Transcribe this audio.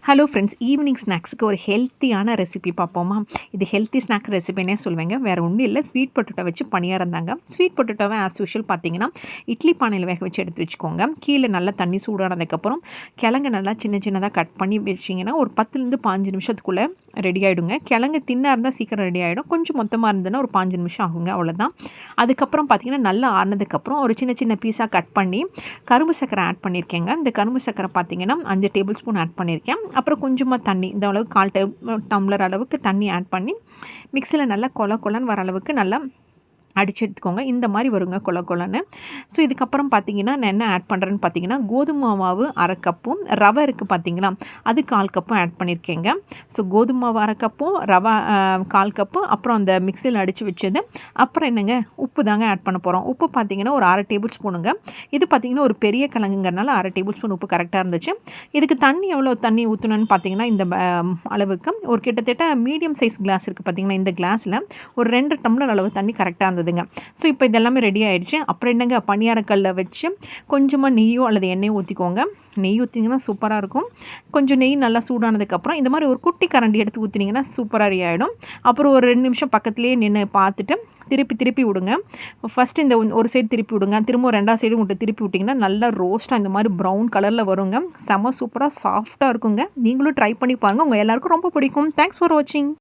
Hello friends, evening ஸ்நாக்ஸுக்கு ஒரு ஹெல்த்தியான ரெசிபி பார்ப்போமா? இது ஹெல்த்தி ஸ்நாக் ரெசிபினே சொல்லுவேங்க. வேறு ஒன்றும் இல்லை, ஸ்வீட் பொட்டேட்டோ வச்சு பணியாரம் தாங்க. ஸ்வீட் பொட்டேட்டோவை ஆஸ் யூஷுவல் பார்த்தீங்கன்னா, இட்லி பானையில் வேக வச்சு எடுத்து வச்சுக்கோங்க. கீழே நல்லா தண்ணி சூடானதுக்கப்புறம் கிழங்கு நல்லா சின்ன சின்னதாக கட் பண்ணி வச்சிங்கன்னா ஒரு 10லேருந்து 15 நிமிஷத்துக்குள்ளே ரெடி ஆகிடுங்க. கிழங்கு தின்னாக இருந்தால் சீக்கிரம் ரெடி ஆகிடும். கொஞ்சம் மொத்தமாக இருந்ததுன்னா ஒரு 5 நிமிஷம் ஆகுங்க, அவ்வளோதான். அதுக்கப்புறம் பார்த்தீங்கன்னா, நல்லா ஆறினதுக்கப்புறம் ஒரு சின்ன சின்ன பீஸாக கட் பண்ணி கரும்பு சர்க்கரை ஆட் பண்ணியிருக்கேங்க. இந்த கரும்பு சர்க்கரை பார்த்தீங்கன்னா 5 டேபிள் ஸ்பூன் ஆட் பண்ணியிருக்கேன். அப்புறம் கொஞ்சமாக தண்ணி, இந்த அளவுக்கு 1/4 டம்ளர் அளவுக்கு தண்ணி ஆட் பண்ணி மிக்சியில் நல்லா கொல கொலன்னு வர அளவுக்கு நல்லா அடித்து எடுத்துக்கோங்க. இந்த மாதிரி வருங்க கொல கொலன்னு. ஸோ இதுக்கப்புறம் பார்த்தீங்கன்னா நான் என்ன ஆட் பண்ணுறேன்னு பார்த்தீங்கன்னா, கோதுமை மாவு 1/2 கப்பும், ரவை இருக்குது பார்த்தீங்களா, அது 1/4 கப்பும் ஆட் பண்ணியிருக்கேங்க. ஸோ கோதுமை மாவு 1/2 கப்பும், ரவை 1/4 கப்பு, அப்புறம் அந்த மிக்சியில் அடித்து வச்சது. அப்புறம் என்னங்க, உப்பு தாங்க ஆட் பண்ண போகிறோம். உப்பு பார்த்தீங்கன்னா ஒரு 1/2 டேபிள் ஸ்பூனுங்க. இது பார்த்தீங்கன்னா ஒரு பெரிய கிழங்குங்கிறனால 1/2 டேபிள் ஸ்பூன் உப்பு கரெக்டாக இருந்துச்சு. இதுக்கு தண்ணி எவ்வளோ தண்ணி ஊற்றணுன்னு பார்த்தீங்கன்னா, இந்த அளவுக்கு ஒரு கிட்டத்தட்ட மீடியம் சைஸ் கிளாஸ் இருக்குது பார்த்தீங்கன்னா, இந்த கிளாஸில் ஒரு 2 டம்ளர் அளவு தண்ணி கரெக்டாக இருந்தது. ஸோ இப்போ இதெல்லாமே ரெடி ஆகிடுச்சு. அப்புறம் என்னங்க, பணியாரக்கல்ல வச்சு கொஞ்சமாக நெய்யோ அல்லது எண்ணெயோ ஊற்றிக்கோங்க. நெய் ஊற்றிங்கன்னா சூப்பராக இருக்கும். கொஞ்சம் நெய் நல்லா சூடானதுக்கப்புறம் இந்த மாதிரி ஒரு குட்டி கரண்டி எடுத்து ஊற்றினீங்கன்னா சூப்பராக ரெடி ஆகிடும். அப்புறம் ஒரு 2 நிமிஷம் பக்கத்துலேயே நின்று பார்த்துட்டு திருப்பி விடுங்க. ஃபஸ்ட்டு இந்த ஒரு சைடு திருப்பி விடுங்க, திரும்ப 2ஆவது சைடும் விட்டு திருப்பி விட்டிங்கன்னா நல்லா ரோஸ்ட்டாக இந்த மாதிரி ப்ரௌன் கலரில் வருங்க. செம சூப்பராக சாஃப்டாக இருக்குங்க. நீங்களும் ட்ரை பண்ணி பாருங்கள், உங்கள் எல்லாருக்கும் ரொம்ப பிடிக்கும். தேங்க்ஸ் ஃபார் வாட்சிங்.